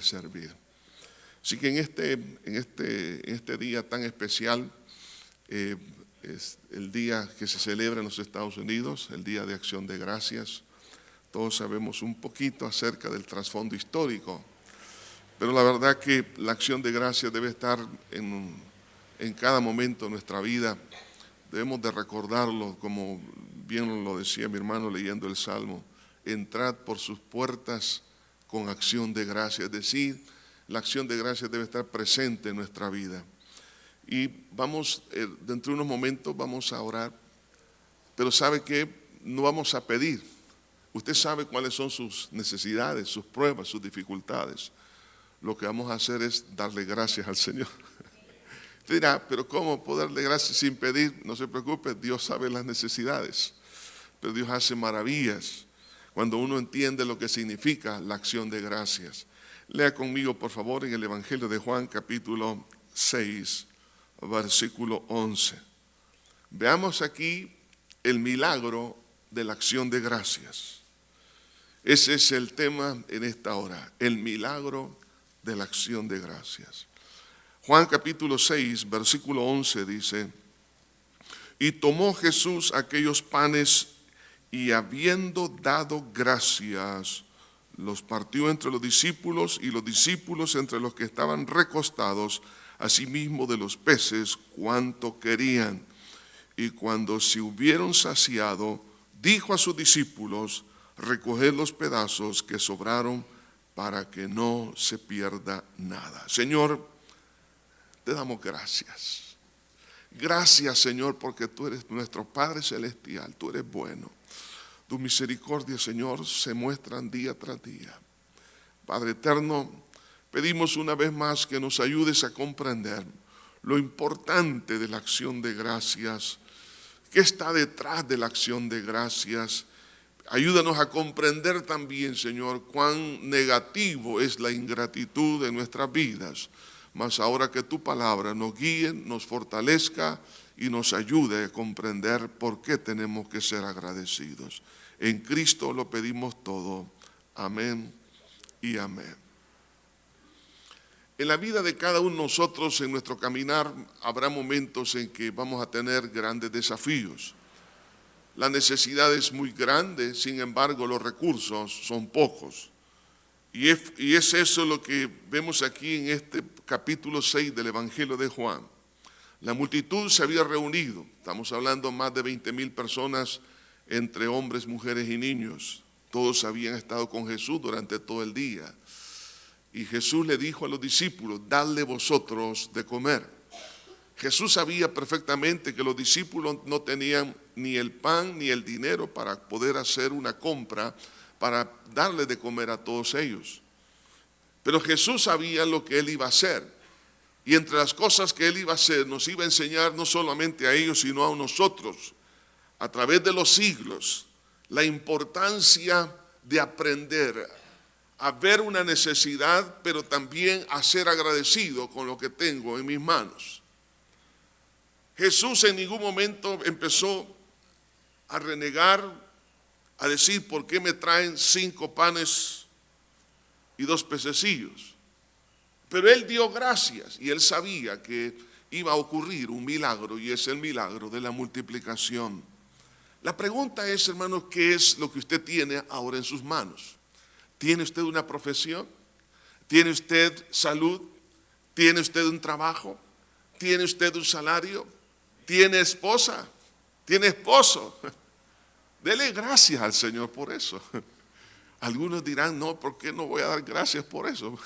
de servir. Así que en este día tan especial, es el día que se celebra en los Estados Unidos, el Día de Acción de Gracias. Todos sabemos un poquito acerca del trasfondo histórico, pero la verdad que la acción de gracias debe estar en cada momento de nuestra vida. Debemos de recordarlo, como bien lo decía mi hermano leyendo el Salmo: entrad por sus puertas con acción de gracias. Es decir, la acción de gracias debe estar presente en nuestra vida. Y vamos, dentro de unos momentos vamos a orar, pero ¿sabe qué? No vamos a pedir. Usted sabe cuáles son sus necesidades, sus pruebas, sus dificultades. Lo que vamos a hacer es darle gracias al Señor. Usted dirá, pero ¿cómo puedo darle gracias sin pedir? No se preocupe, Dios sabe las necesidades, pero Dios hace maravillas cuando uno entiende lo que significa la acción de gracias. Lea conmigo, por favor, en el Evangelio de Juan, capítulo 6, versículo 11. Veamos aquí el milagro de la acción de gracias. Ese es el tema en esta hora, el milagro de la acción de gracias. Juan capítulo 6, versículo 11 dice: y tomó Jesús aquellos panes y habiendo dado gracias, los partió entre los discípulos y los discípulos entre los que estaban recostados, asimismo de los peces cuanto querían. Y cuando se hubieron saciado, dijo a sus discípulos: recoged los pedazos que sobraron para que no se pierda nada. Señor, te damos gracias. Gracias, Señor, porque tú eres nuestro Padre Celestial, tú eres bueno. Tus misericordias, Señor, se muestran día tras día. Padre eterno, pedimos una vez más que nos ayudes a comprender lo importante de la acción de gracias, qué está detrás de la acción de gracias. Ayúdanos a comprender también, Señor, cuán negativo es la ingratitud de nuestras vidas. Mas ahora que tu palabra nos guíe, nos fortalezca y nos ayude a comprender por qué tenemos que ser agradecidos. En Cristo lo pedimos todo. Amén y amén. En la vida de cada uno de nosotros, en nuestro caminar, habrá momentos en que vamos a tener grandes desafíos. La necesidad es muy grande, sin embargo los recursos son pocos. Y es eso lo que vemos aquí en este capítulo 6 del Evangelio de Juan. La multitud se había reunido, estamos hablando más de 20,000 personas, entre hombres, mujeres y niños. Todos habían estado con Jesús durante todo el día. Y Jesús le dijo a los discípulos: dadle vosotros de comer. Jesús sabía perfectamente que los discípulos no tenían ni el pan ni el dinero para poder hacer una compra para darle de comer a todos ellos. Pero Jesús sabía lo que Él iba a hacer. Y entre las cosas que Él iba a hacer, nos iba a enseñar no solamente a ellos, sino a nosotros, a través de los siglos, la importancia de aprender a ver una necesidad, pero también a ser agradecido con lo que tengo en mis manos. Jesús en ningún momento empezó a renegar, a decir: ¿por qué me traen 5 panes y 2 pececillos? Pero Él dio gracias y Él sabía que iba a ocurrir un milagro, y es el milagro de la multiplicación. La pregunta es, hermanos, ¿qué es lo que usted tiene ahora en sus manos? ¿Tiene usted una profesión? ¿Tiene usted salud? ¿Tiene usted un trabajo? ¿Tiene usted un salario? ¿Tiene esposa? ¿Tiene esposo? Dele gracias al Señor por eso. Algunos dirán: no, ¿por qué no voy a dar gracias por eso?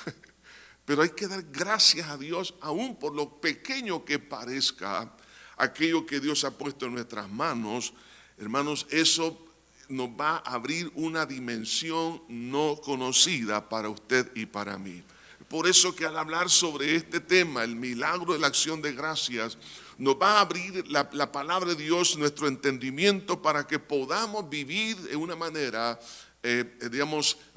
Pero hay que dar gracias a Dios aún por lo pequeño que parezca aquello que Dios ha puesto en nuestras manos. Hermanos, eso nos va a abrir una dimensión no conocida para usted y para mí. Por eso que al hablar sobre este tema, el milagro de la acción de gracias, nos va a abrir la palabra de Dios, nuestro entendimiento, para que podamos vivir de una manera,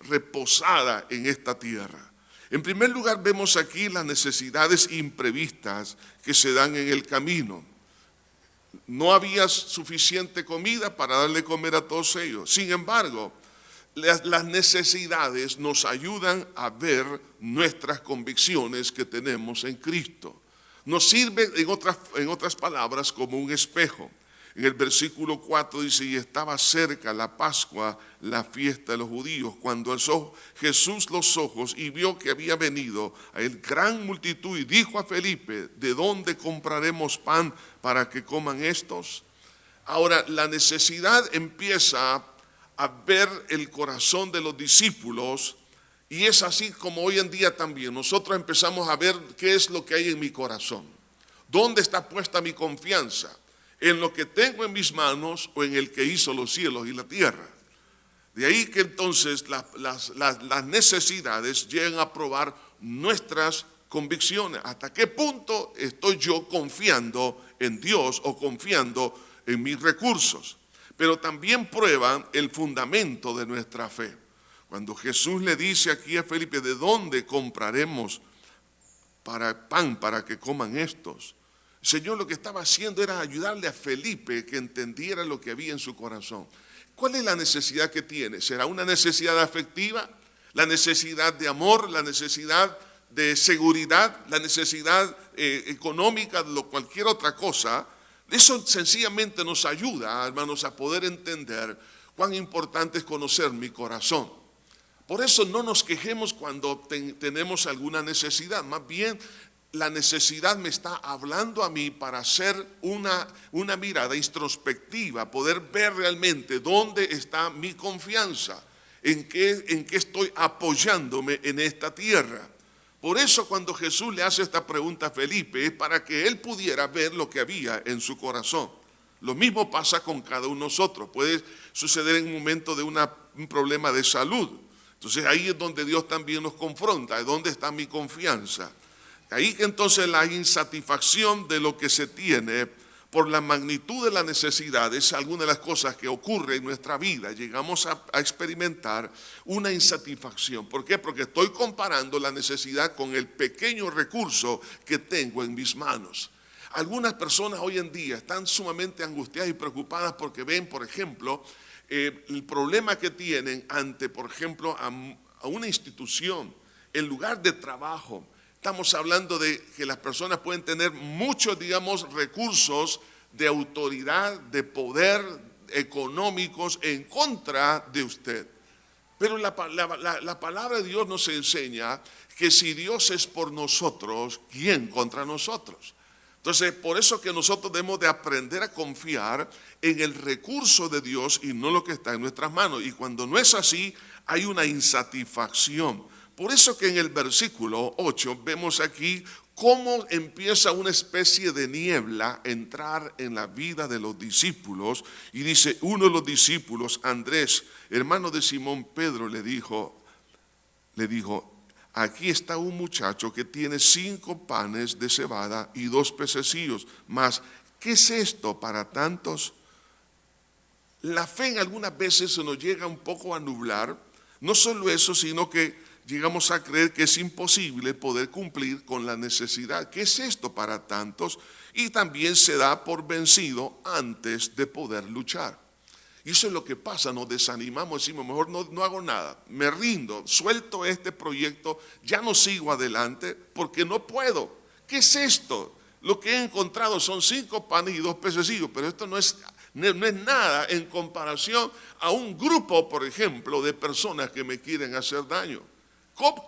reposada en esta tierra. En primer lugar, vemos aquí las necesidades imprevistas que se dan en el camino. No había suficiente comida para darle comer a todos ellos. Sin embargo, las necesidades nos ayudan a ver nuestras convicciones que tenemos en Cristo. Nos sirve, en otras palabras, como un espejo. En el versículo 4 dice, y estaba cerca la Pascua, la fiesta de los judíos, cuando alzó Jesús los ojos y vio que había venido a él gran multitud y dijo a Felipe, ¿de dónde compraremos pan para que coman estos? Ahora, la necesidad empieza a ver el corazón de los discípulos, y es así como hoy en día también nosotros empezamos a ver qué es lo que hay en mi corazón, dónde está puesta mi confianza, en lo que tengo en mis manos o en el que hizo los cielos y la tierra. De ahí que entonces las necesidades llegan a probar nuestras convicciones. ¿Hasta qué punto estoy yo confiando en Dios o confiando en mis recursos? Pero también prueban el fundamento de nuestra fe. Cuando Jesús le dice aquí a Felipe, ¿de dónde compraremos pan para que coman estos? El Señor lo que estaba haciendo era ayudarle a Felipe que entendiera lo que había en su corazón. ¿Cuál es la necesidad que tiene? ¿Será una necesidad afectiva? ¿La necesidad de amor? ¿La necesidad de seguridad? ¿La necesidad económica? Cualquier otra cosa. Eso sencillamente nos ayuda, hermanos, a poder entender cuán importante es conocer mi corazón. Por eso no nos quejemos cuando tenemos alguna necesidad. Más bien, la necesidad me está hablando a mí para hacer una mirada introspectiva, poder ver realmente dónde está mi confianza, en qué estoy apoyándome en esta tierra. Por eso cuando Jesús le hace esta pregunta a Felipe es para que él pudiera ver lo que había en su corazón. Lo mismo pasa con cada uno de nosotros. Puede suceder en un momento de un problema de salud. Entonces ahí es donde Dios también nos confronta. ¿Dónde está mi confianza? Ahí que entonces la insatisfacción de lo que se tiene por la magnitud de la necesidad es alguna de las cosas que ocurre en nuestra vida. Llegamos a experimentar una insatisfacción. ¿Por qué? Porque estoy comparando la necesidad con el pequeño recurso que tengo en mis manos. Algunas personas hoy en día están sumamente angustiadas y preocupadas porque ven, por ejemplo, el problema que tienen ante, por ejemplo, a una institución, el lugar de trabajo. Estamos hablando de que las personas pueden tener muchos, digamos, recursos de autoridad, de poder económicos en contra de usted. Pero la palabra de Dios nos enseña que si Dios es por nosotros, ¿quién contra nosotros? Entonces, por eso que nosotros debemos de aprender a confiar en el recurso de Dios y no lo que está en nuestras manos. Y cuando no es así, hay una insatisfacción. Por eso que en el versículo 8 vemos aquí cómo empieza una especie de niebla a entrar en la vida de los discípulos. Y dice, uno de los discípulos, Andrés, hermano de Simón Pedro, le dijo, aquí está un muchacho que tiene 5 panes de cebada y 2 pececillos. Mas, ¿qué es esto para tantos? La fe en algunas veces se nos llega un poco a nublar. No solo eso, sino que llegamos a creer que es imposible poder cumplir con la necesidad. ¿Qué es esto para tantos? Y también se da por vencido antes de poder luchar. Y eso es lo que pasa, nos desanimamos, decimos, mejor no hago nada, me rindo, suelto este proyecto, ya no sigo adelante porque no puedo. ¿Qué es esto? Lo que he encontrado son 5 panes y 2 pececillos, pero esto no es nada en comparación a un grupo, por ejemplo, de personas que me quieren hacer daño.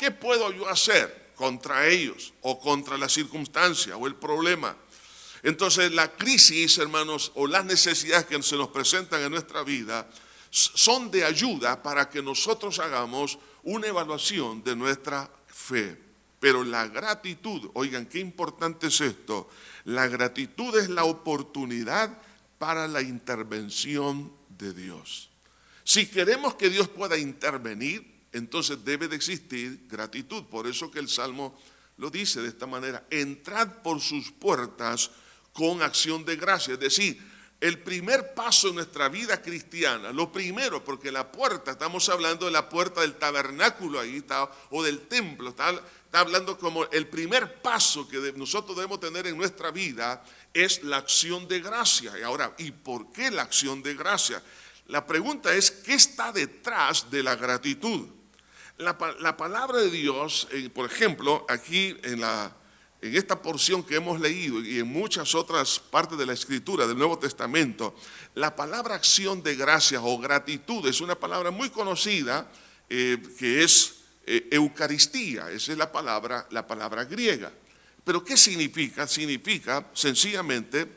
¿Qué puedo yo hacer contra ellos o contra la circunstancia o el problema? Entonces la crisis, hermanos, o las necesidades que se nos presentan en nuestra vida son de ayuda para que nosotros hagamos una evaluación de nuestra fe. Pero la gratitud, oigan, qué importante es esto, la gratitud es la oportunidad para la intervención de Dios. Si queremos que Dios pueda intervenir, entonces debe de existir gratitud. Por eso que el Salmo lo dice de esta manera, entrad por sus puertas con acción de gracia. Es decir, el primer paso en nuestra vida cristiana, lo primero, porque la puerta, estamos hablando de la puerta del tabernáculo ahí está, o del templo, está hablando como el primer paso que nosotros debemos tener en nuestra vida es la acción de gracia. Y ahora, ¿y por qué la acción de gracia? La pregunta es, ¿qué está detrás de la gratitud? La palabra de Dios, por ejemplo, aquí en esta porción que hemos leído y en muchas otras partes de la Escritura del Nuevo Testamento, la palabra acción de gracias o gratitud es una palabra muy conocida que es Eucaristía. Esa es la palabra griega. ¿Pero qué significa? Significa sencillamente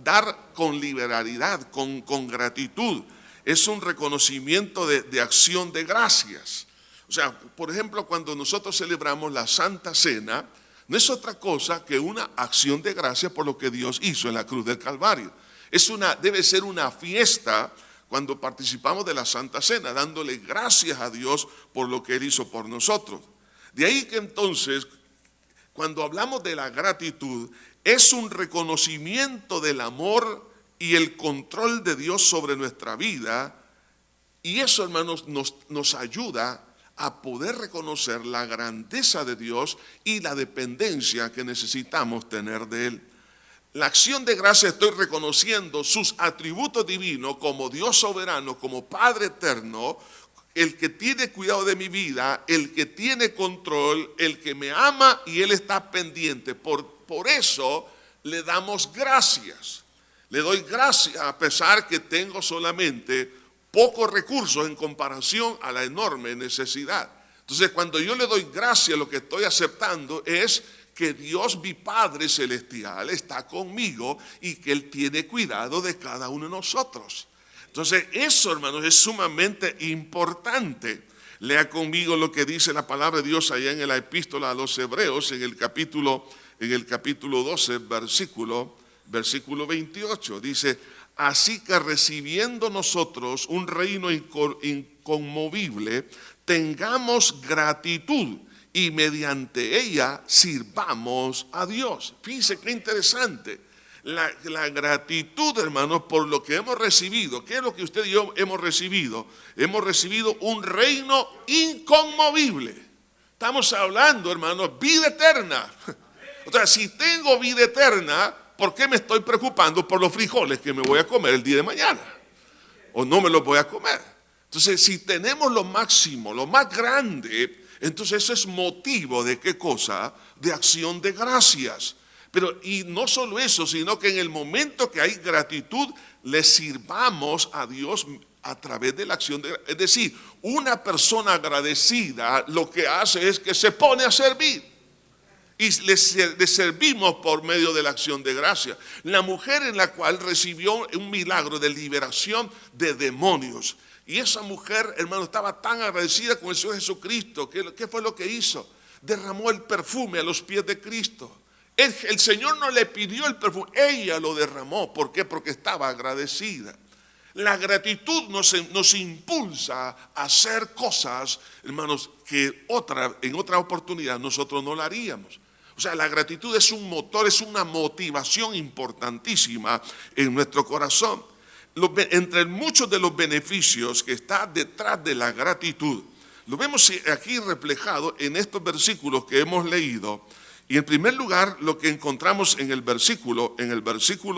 dar con liberalidad, con gratitud. Es un reconocimiento de acción de gracias. O sea, por ejemplo, cuando nosotros celebramos la Santa Cena, no es otra cosa que una acción de gracias por lo que Dios hizo en la cruz del Calvario. Debe ser una fiesta cuando participamos de la Santa Cena, dándole gracias a Dios por lo que Él hizo por nosotros. De ahí que entonces, cuando hablamos de la gratitud, es un reconocimiento del amor y el control de Dios sobre nuestra vida. Y eso, hermanos, nos ayuda a poder reconocer la grandeza de Dios y la dependencia que necesitamos tener de Él. La acción de gracia, estoy reconociendo sus atributos divinos como Dios soberano, como Padre eterno, el que tiene cuidado de mi vida, el que tiene control, el que me ama y Él está pendiente. Por eso le damos gracias. Le doy gracias a pesar que tengo solamente pocos recursos en comparación a la enorme necesidad. Entonces, cuando yo le doy gracias, lo que estoy aceptando es que Dios, mi Padre Celestial, está conmigo y que Él tiene cuidado de cada uno de nosotros. Entonces, eso, hermanos, es sumamente importante. Lea conmigo lo que dice la palabra de Dios allá en la epístola a los Hebreos, en el capítulo 12, versículo 28. Dice: así que recibiendo nosotros un reino inconmovible, tengamos gratitud y mediante ella sirvamos a Dios. Fíjense qué interesante. La gratitud, hermanos, por lo que hemos recibido. ¿Qué es lo que usted y yo hemos recibido? Hemos recibido un reino inconmovible. Estamos hablando, hermanos, vida eterna. O sea, si tengo vida eterna, ¿por qué me estoy preocupando por los frijoles que me voy a comer el día de mañana? O no me los voy a comer. Entonces, si tenemos lo máximo, lo más grande, entonces eso es motivo de ¿qué cosa? De acción de gracias. Pero, y no solo eso, sino que en el momento que hay gratitud, le sirvamos a Dios a través de la acción de gracias. Es decir, una persona agradecida lo que hace es que se pone a servir. Y le servimos por medio de la acción de gracia. La mujer en la cual recibió un milagro de liberación de demonios. Y esa mujer, hermano, estaba tan agradecida con el Señor Jesucristo. ¿Qué fue lo que hizo? Derramó el perfume a los pies de Cristo. El Señor no le pidió el perfume, ella lo derramó. ¿Por qué? Porque estaba agradecida. La gratitud nos impulsa a hacer cosas, hermanos, que en otra oportunidad nosotros no la haríamos. O sea, la gratitud es un motor, es una motivación importantísima en nuestro corazón. Entre muchos de los beneficios que está detrás de la gratitud, lo vemos aquí reflejado en estos versículos que hemos leído. Y en primer lugar, lo que encontramos en el versículo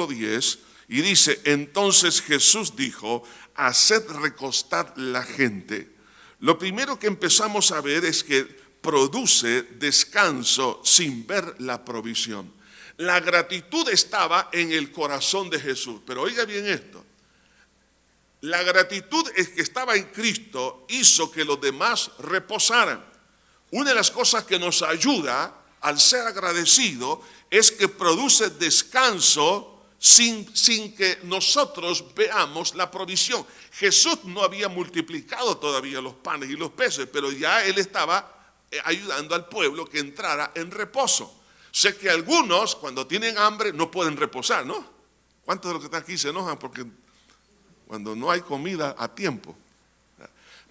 10, y dice: entonces Jesús dijo, haced recostar la gente. Lo primero que empezamos a ver es que produce descanso sin ver la provisión. La gratitud estaba en el corazón de Jesús. Pero oiga bien esto. La gratitud que estaba en Cristo hizo que los demás reposaran. Una de las cosas que nos ayuda al ser agradecido es que produce descanso sin que nosotros veamos la provisión. Jesús no había multiplicado todavía los panes y los peces, pero ya Él estaba ayudando al pueblo que entrara en reposo. Sé que algunos cuando tienen hambre no pueden reposar, ¿no? ¿Cuántos de los que están aquí se enojan porque cuando no hay comida a tiempo?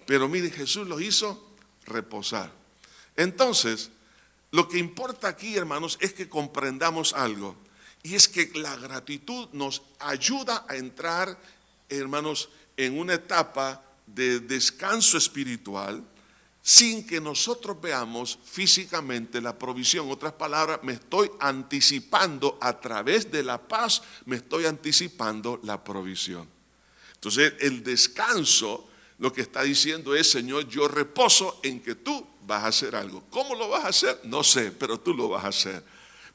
Pero mire, Jesús los hizo reposar. Entonces, lo que importa aquí, hermanos, es que comprendamos algo. Y es que la gratitud nos ayuda a entrar, hermanos, en una etapa de descanso espiritual sin que nosotros veamos físicamente la provisión. En otras palabras, me estoy anticipando a través de la paz, me estoy anticipando la provisión. Entonces el descanso lo que está diciendo es: Señor, yo reposo en que tú vas a hacer algo. ¿Cómo lo vas a hacer? No sé, pero tú lo vas a hacer.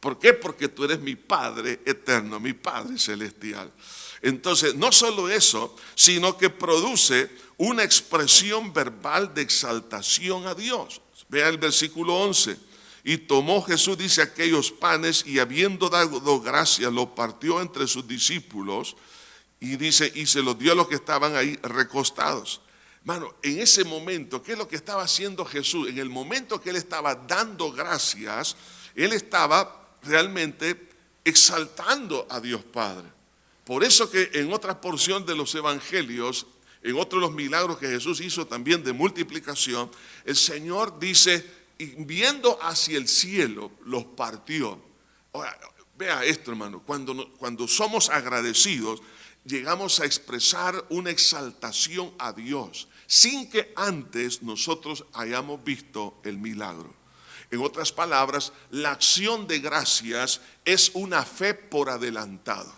¿Por qué? Porque tú eres mi Padre eterno, mi Padre celestial. Entonces, no solo eso, sino que produce una expresión verbal de exaltación a Dios. Vea el versículo 11. Y tomó Jesús, dice, aquellos panes y habiendo dado gracias, los partió entre sus discípulos y dice, y se los dio a los que estaban ahí recostados. Hermano, en ese momento, ¿qué es lo que estaba haciendo Jesús? En el momento que él estaba dando gracias, él estaba realmente exaltando a Dios Padre. Por eso que en otra porción de los evangelios, en otro de los milagros que Jesús hizo también de multiplicación, el Señor dice, y viendo hacia el cielo, los partió. Ahora, vea esto, hermano, cuando somos agradecidos, llegamos a expresar una exaltación a Dios, sin que antes nosotros hayamos visto el milagro. En otras palabras, la acción de gracias es una fe por adelantado.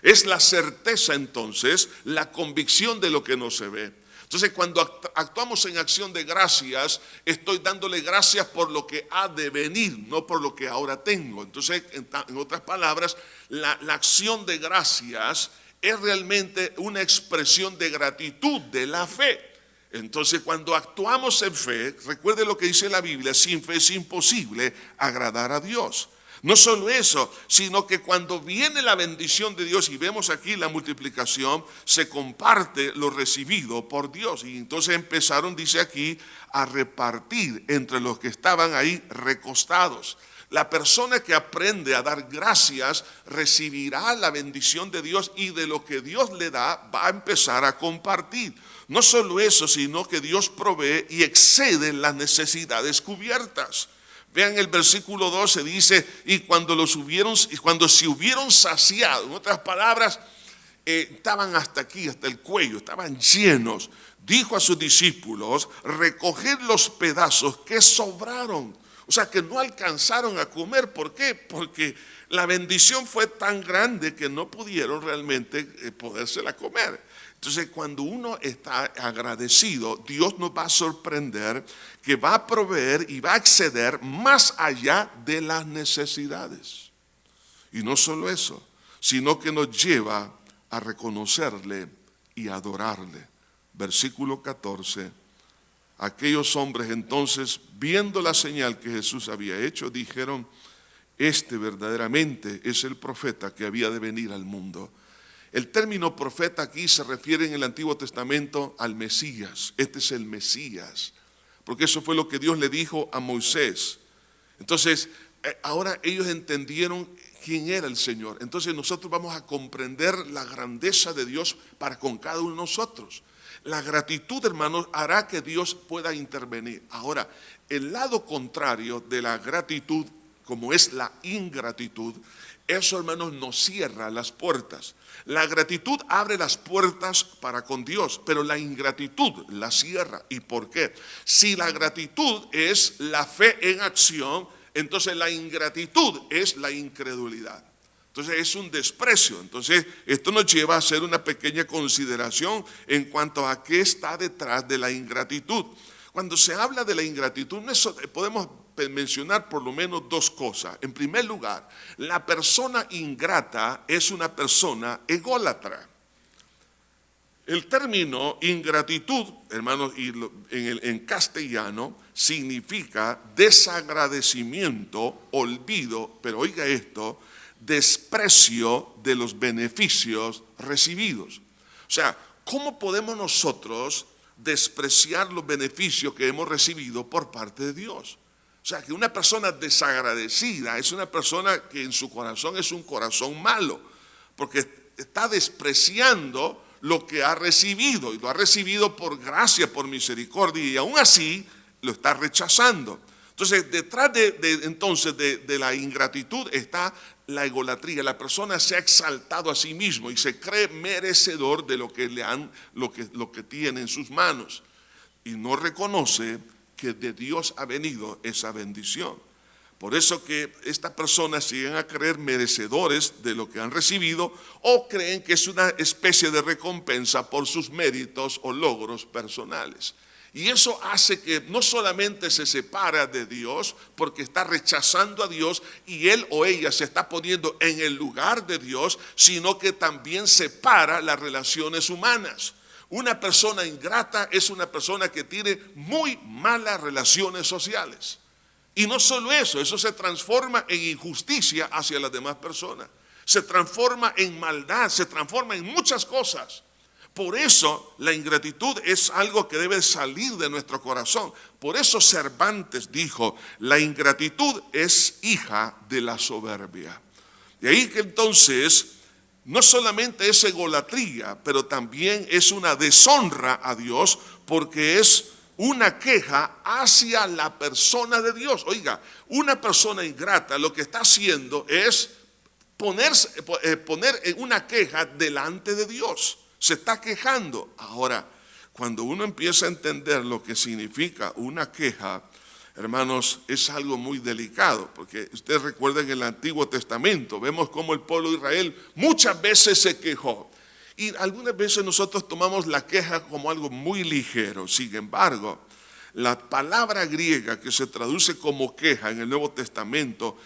Es la certeza entonces, la convicción de lo que no se ve. Entonces cuando actuamos en acción de gracias, estoy dándole gracias por lo que ha de venir, no por lo que ahora tengo. Entonces, en otras palabras, la acción de gracias es realmente una expresión de gratitud de la fe. Entonces cuando actuamos en fe, recuerde lo que dice la Biblia, sin fe es imposible agradar a Dios. No solo eso, sino que cuando viene la bendición de Dios y vemos aquí la multiplicación, se comparte lo recibido por Dios. Y entonces empezaron, dice aquí, a repartir entre los que estaban ahí recostados. La persona que aprende a dar gracias recibirá la bendición de Dios y de lo que Dios le da va a empezar a compartir. No solo eso, sino que Dios provee y excede las necesidades cubiertas. Vean el versículo 12, dice, y cuando se hubieron saciado, en otras palabras, estaban hasta aquí, hasta el cuello, estaban llenos, dijo a sus discípulos, recoged los pedazos que sobraron. O sea, que no alcanzaron a comer. ¿Por qué? Porque la bendición fue tan grande que no pudieron realmente podérsela comer. Entonces, cuando uno está agradecido, Dios nos va a sorprender que va a proveer y va a exceder más allá de las necesidades. Y no solo eso, sino que nos lleva a reconocerle y adorarle. Versículo 14. Aquellos hombres entonces, viendo la señal que Jesús había hecho, dijeron, este verdaderamente es el profeta que había de venir al mundo. El término profeta aquí se refiere en el Antiguo Testamento al Mesías. Este es el Mesías, porque eso fue lo que Dios le dijo a Moisés. Entonces, ahora ellos entendieron quién era el Señor. Entonces nosotros vamos a comprender la grandeza de Dios para con cada uno de nosotros. La gratitud, hermanos, hará que Dios pueda intervenir. Ahora, el lado contrario de la gratitud, como es la ingratitud, eso, hermanos, nos cierra las puertas. La gratitud abre las puertas para con Dios, pero la ingratitud la cierra. ¿Y por qué? Si la gratitud es la fe en acción, entonces la ingratitud es la incredulidad. Entonces es un desprecio. Entonces esto nos lleva a hacer una pequeña consideración en cuanto a qué está detrás de la ingratitud. Cuando se habla de la ingratitud, podemos mencionar por lo menos dos cosas. En primer lugar, la persona ingrata es una persona ególatra. El término ingratitud, hermanos, en castellano significa desagradecimiento, olvido, pero oiga esto, desprecio de los beneficios recibidos. O sea, ¿cómo podemos nosotros despreciar los beneficios que hemos recibido por parte de Dios? O sea, que una persona desagradecida es una persona que en su corazón es un corazón malo, porque está despreciando lo que ha recibido, y lo ha recibido por gracia, por misericordia, y aún así lo está rechazando. Entonces, detrás de la ingratitud está la egolatría. La persona se ha exaltado a sí mismo y se cree merecedor de lo que tiene en sus manos, y no reconoce que de Dios ha venido esa bendición. Por eso que estas personas llegan a creer merecedores de lo que han recibido o creen que es una especie de recompensa por sus méritos o logros personales. Y eso hace que no solamente se separa de Dios porque está rechazando a Dios y él o ella se está poniendo en el lugar de Dios, sino que también separa las relaciones humanas. Una persona ingrata es una persona que tiene muy malas relaciones sociales. Y no solo eso, eso se transforma en injusticia hacia las demás personas. Se transforma en maldad, se transforma en muchas cosas. Por eso la ingratitud es algo que debe salir de nuestro corazón. Por eso Cervantes dijo, la ingratitud es hija de la soberbia. De ahí que entonces no solamente es egolatría, pero también es una deshonra a Dios porque es una queja hacia la persona de Dios. Oiga, una persona ingrata lo que está haciendo es poner en una queja delante de Dios. Se está quejando. Ahora, cuando uno empieza a entender lo que significa una queja, hermanos, es algo muy delicado, porque ustedes recuerdan en el Antiguo Testamento, vemos cómo el pueblo de Israel muchas veces se quejó. Y algunas veces nosotros tomamos la queja como algo muy ligero. Sin embargo, la palabra griega que se traduce como queja en el Nuevo Testamento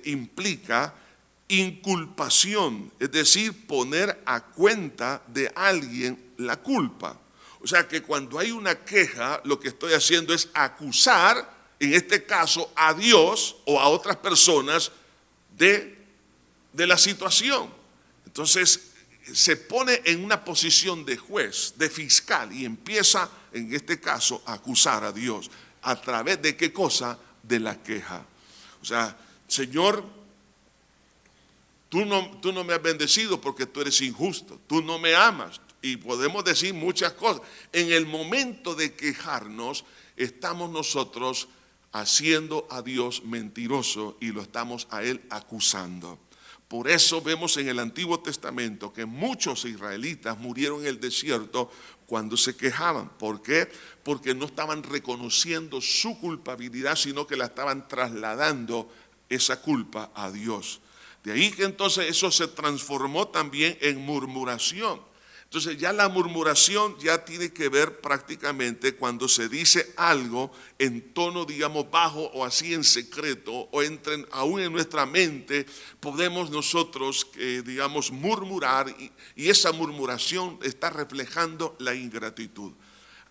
implica inculpación, es decir, poner a cuenta de alguien la culpa. O sea que cuando hay una queja, lo que estoy haciendo es acusar, en este caso, a Dios o a otras personas de la situación. Entonces, se pone en una posición de juez, de fiscal, y empieza, en este caso, a acusar a Dios. ¿A través de qué cosa? De la queja. O sea, Señor, tú no me has bendecido porque tú eres injusto, tú no me amas. Y podemos decir muchas cosas. En el momento de quejarnos, estamos nosotros haciendo a Dios mentiroso y lo estamos a Él acusando. Por eso vemos en el Antiguo Testamento que muchos israelitas murieron en el desierto cuando se quejaban. ¿Por qué? Porque no estaban reconociendo su culpabilidad, sino que la estaban trasladando esa culpa a Dios. De ahí que entonces eso se transformó también en murmuración. Entonces ya la murmuración ya tiene que ver prácticamente cuando se dice algo en tono, digamos, bajo o así en secreto, o aún en nuestra mente podemos nosotros, digamos, murmurar y esa murmuración está reflejando la ingratitud.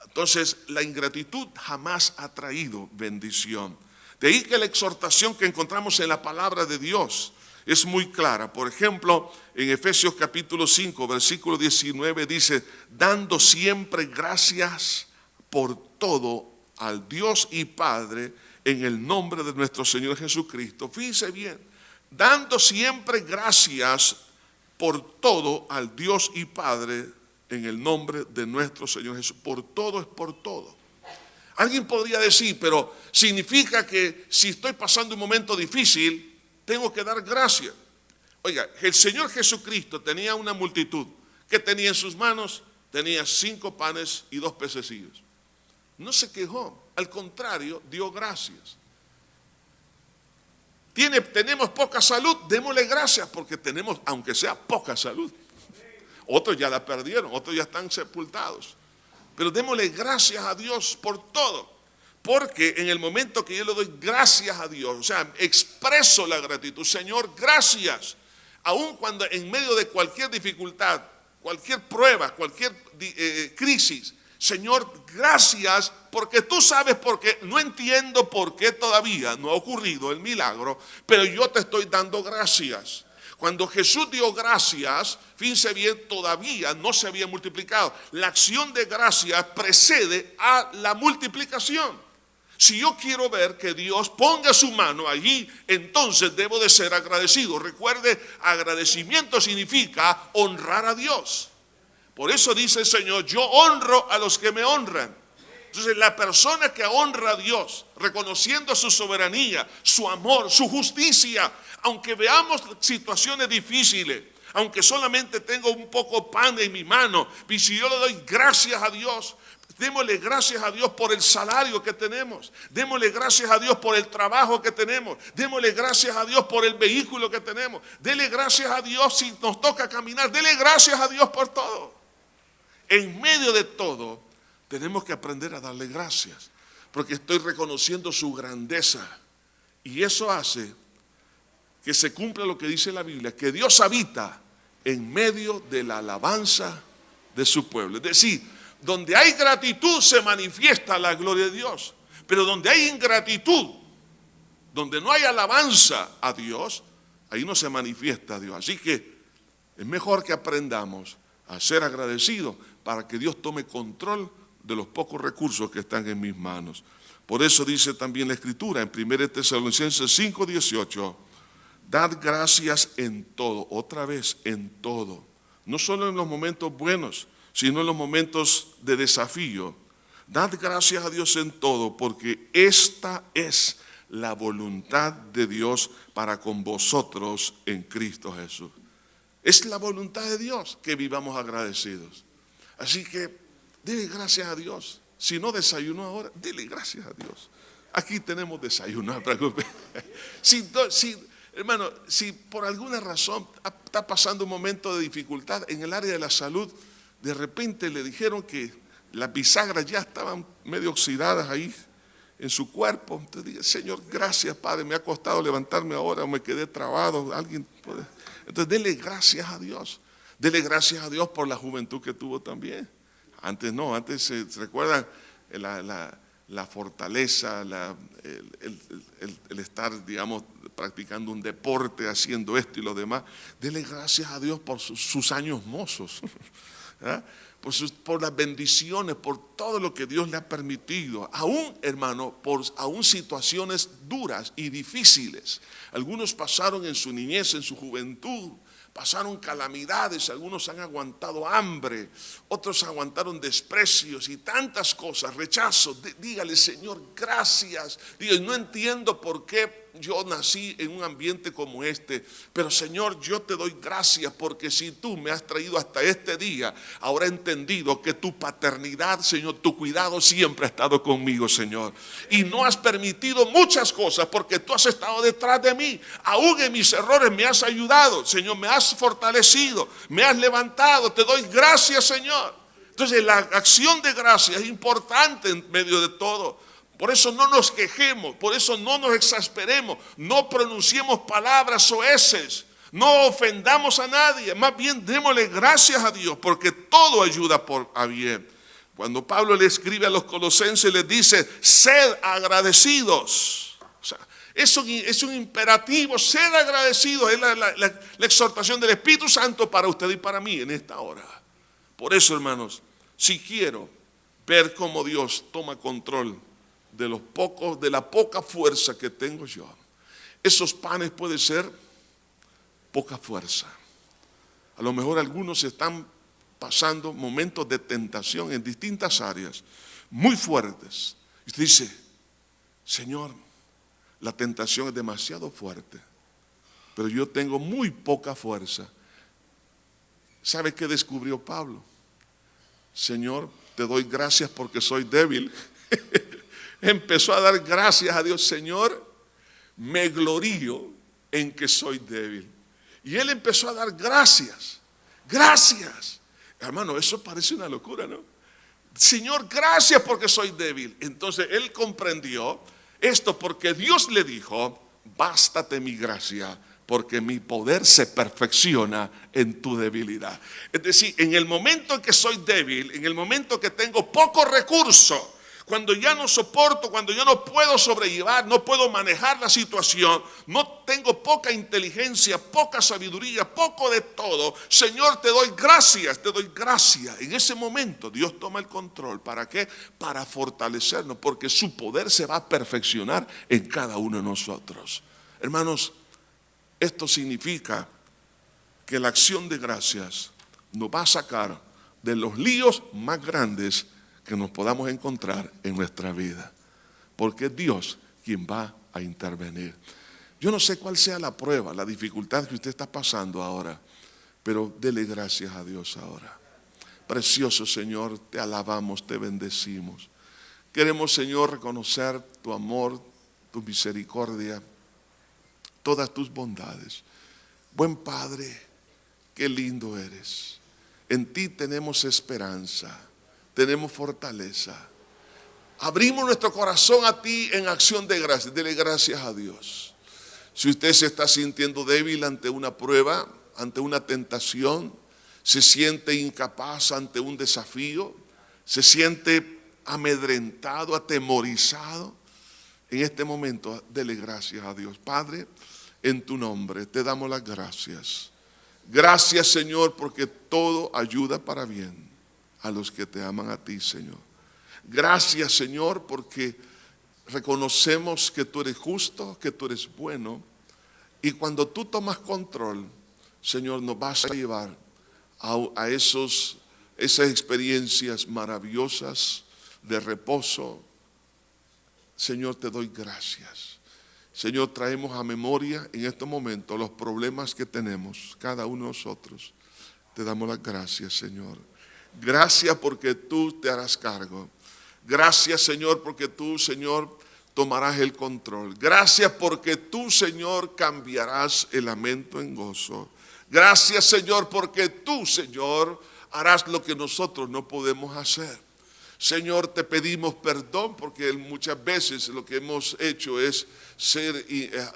Entonces la ingratitud jamás ha traído bendición. De ahí que la exhortación que encontramos en la palabra de Dios es muy clara. Por ejemplo, en Efesios capítulo 5, versículo 19 dice, dando siempre gracias por todo al Dios y Padre en el nombre de nuestro Señor Jesucristo. Fíjense bien, dando siempre gracias por todo al Dios y Padre en el nombre de nuestro Señor Jesús. Por todo es por todo. Alguien podría decir, pero significa que si estoy pasando un momento difícil, tengo que dar gracias. Oiga, el Señor Jesucristo tenía una multitud. ¿Qué tenía en sus manos? Tenía 5 panes y 2 pececillos. No se quejó, al contrario, dio gracias. Tenemos poca salud, démosle gracias porque tenemos, aunque sea poca salud. Otros ya la perdieron, otros ya están sepultados. Pero démosle gracias a Dios por todo. Porque en el momento que yo le doy gracias a Dios, o sea, expreso la gratitud, Señor, gracias. Aun cuando en medio de cualquier dificultad, cualquier prueba, cualquier crisis, Señor, gracias porque tú sabes por qué. No entiendo por qué todavía no ha ocurrido el milagro, pero yo te estoy dando gracias. Cuando Jesús dio gracias, fíjense bien, todavía no se había multiplicado. La acción de gracias precede a la multiplicación. Si yo quiero ver que Dios ponga su mano allí, entonces debo de ser agradecido. Recuerde, agradecimiento significa honrar a Dios. Por eso dice el Señor, yo honro a los que me honran. Entonces la persona que honra a Dios, reconociendo su soberanía, su amor, su justicia, aunque veamos situaciones difíciles, aunque solamente tengo un poco pan en mi mano, y si yo le doy gracias a Dios, Démosle gracias a Dios por el salario que tenemos. Démosle gracias a Dios por el trabajo que tenemos. Démosle gracias a Dios por el vehículo que tenemos. Dele gracias a Dios si nos toca caminar. Dele gracias a Dios por todo. En medio de todo, tenemos que aprender a darle gracias, porque estoy reconociendo su grandeza. Y eso hace que se cumpla lo que dice la Biblia, que Dios habita en medio de la alabanza de su pueblo. Es decir, donde hay gratitud se manifiesta la gloria de Dios. Pero donde hay ingratitud, donde no hay alabanza a Dios, ahí no se manifiesta a Dios. Así que es mejor que aprendamos a ser agradecidos para que Dios tome control de los pocos recursos que están en mis manos. Por eso dice también la Escritura en 1 Tesalonicenses 5:18, dad gracias en todo, otra vez en todo, no solo en los momentos buenos, sino en los momentos de desafío. Dad gracias a Dios en todo, porque esta es la voluntad de Dios para con vosotros en Cristo Jesús. Es la voluntad de Dios que vivamos agradecidos. Así que dile gracias a Dios. Si no desayunó ahora, dile gracias a Dios. Aquí tenemos desayuno, no se preocupe. Hermano, si por alguna razón está pasando un momento de dificultad en el área de la salud, de repente le dijeron que las bisagras ya estaban medio oxidadas ahí en su cuerpo. Entonces dije, Señor, gracias, Padre, me ha costado levantarme ahora, me quedé trabado. Alguien puede. Entonces dele gracias a Dios. Dele gracias a Dios por la juventud que tuvo también. Antes no, antes se recuerdan la fortaleza, el estar, digamos, practicando un deporte, haciendo esto y lo demás. Dele gracias a Dios por sus años mozos, ¿eh? por las bendiciones, por todo lo que Dios le ha permitido. Aún, hermano, aún situaciones duras y difíciles. Algunos pasaron en su niñez, en su juventud, pasaron calamidades, algunos han aguantado hambre, otros aguantaron desprecios y tantas cosas, rechazos. Dígale, Señor, gracias. Dígale, no entiendo por qué yo nací en un ambiente como este, pero Señor, yo te doy gracias porque si tú me has traído hasta este día, ahora he entendido que tu paternidad, Señor, tu cuidado siempre ha estado conmigo, Señor. Y no has permitido muchas cosas porque tú has estado detrás de mí. Aún en mis errores me has ayudado, Señor, me has fortalecido, me has levantado. Te doy gracias, Señor. Entonces la acción de gracia es importante en medio de todo. Por eso no nos quejemos, por eso no nos exasperemos, no pronunciemos palabras soeces, no ofendamos a nadie, más bien démosle gracias a Dios porque todo ayuda a bien. Cuando Pablo le escribe a los colosenses les dice, sed agradecidos. O sea, es un imperativo, sed agradecidos, es la exhortación del Espíritu Santo para usted y para mí en esta hora. Por eso, hermanos, si quiero ver cómo Dios toma control de la poca fuerza que tengo yo, esos panes pueden ser poca fuerza. A lo mejor algunos están pasando momentos de tentación en distintas áreas muy fuertes. Y usted dice, Señor, la tentación es demasiado fuerte, pero yo tengo muy poca fuerza. ¿Sabe qué descubrió Pablo? Señor, te doy gracias porque soy débil. Empezó a dar gracias a Dios. Señor, me glorío en que soy débil. Y él empezó a dar gracias. Gracias. Hermano, eso parece una locura, ¿no? Señor, gracias porque soy débil. Entonces él comprendió esto porque Dios le dijo, bástate mi gracia, porque mi poder se perfecciona en tu debilidad. Es decir, en el momento en que soy débil, en el momento que tengo poco recurso, cuando ya no soporto, cuando ya no puedo sobrellevar, no puedo manejar la situación, no tengo poca inteligencia, poca sabiduría, poco de todo, Señor, te doy gracias, te doy gracias. En ese momento Dios toma el control. ¿Para qué? Para fortalecernos, porque su poder se va a perfeccionar en cada uno de nosotros. Hermanos, esto significa que la acción de gracias nos va a sacar de los líos más grandes que nos podamos encontrar en nuestra vida, porque es Dios quien va a intervenir. Yo no sé cuál sea la prueba, la dificultad que usted está pasando ahora, pero dele gracias a Dios ahora, Precioso Señor, te alabamos, te bendecimos. Queremos, Señor, reconocer tu amor, tu misericordia, todas tus bondades. Buen Padre, qué lindo eres. En ti tenemos esperanza, tenemos fortaleza. Abrimos nuestro corazón a ti en acción de gracias. Dele gracias a Dios. Si usted se está sintiendo débil ante una prueba, ante una tentación, se siente incapaz ante un desafío, se siente amedrentado, atemorizado, en este momento dele gracias a Dios. Padre, en tu nombre te damos las gracias. Gracias, Señor, porque todo ayuda para bien a los que te aman a ti, Señor. Gracias, Señor, porque reconocemos que tú eres justo, que tú eres bueno, y cuando tú tomas control, Señor, nos vas a llevar a esas experiencias maravillosas de reposo. Señor, te doy gracias. Señor, traemos a memoria en estos momentos los problemas que tenemos, cada uno de nosotros. Te damos las gracias, Señor. Gracias porque tú te harás cargo. Gracias, Señor, porque tú, Señor, tomarás el control. Gracias porque tú, Señor, cambiarás el lamento en gozo. Gracias, Señor, porque tú, Señor, harás lo que nosotros no podemos hacer. Señor, te pedimos perdón porque muchas veces lo que hemos hecho es ser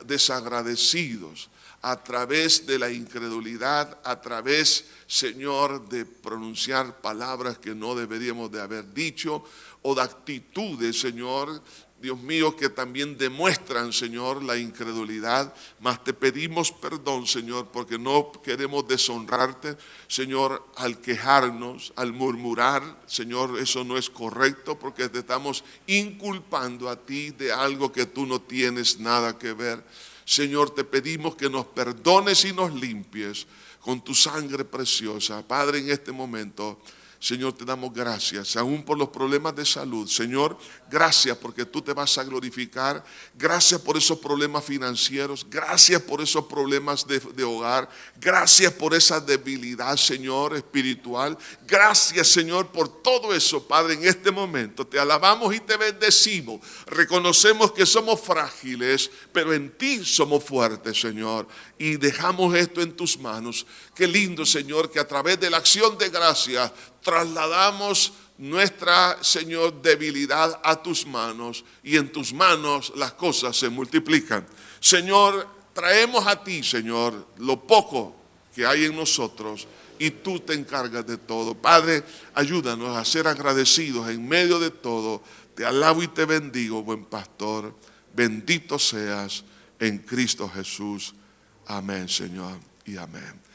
desagradecidos a través de la incredulidad, a través, Señor, de pronunciar palabras que no deberíamos de haber dicho, o de actitudes, Señor, Dios mío, que también demuestran, Señor, la incredulidad. Mas te pedimos perdón, Señor, porque no queremos deshonrarte, Señor, al quejarnos, al murmurar. Señor, eso no es correcto porque te estamos inculpando a ti de algo que tú no tienes nada que ver. Señor, te pedimos que nos perdones y nos limpies con tu sangre preciosa. Padre, en este momento, Señor, te damos gracias, aún por los problemas de salud. Señor, gracias porque tú te vas a glorificar. Gracias por esos problemas financieros. Gracias por esos problemas de hogar. Gracias por esa debilidad, Señor, espiritual. Gracias, Señor, por todo eso, Padre, en este momento. Te alabamos y te bendecimos. Reconocemos que somos frágiles, pero en ti somos fuertes, Señor. Y dejamos esto en tus manos. Qué lindo, Señor, que a través de la acción de gracias trasladamos nuestra, Señor, debilidad a tus manos, y en tus manos las cosas se multiplican. Señor, traemos a ti, Señor, lo poco que hay en nosotros, y tú te encargas de todo. Padre, ayúdanos a ser agradecidos en medio de todo. Te alabo y te bendigo, buen pastor. Bendito seas en Cristo Jesús. Amén, Señor, y amén.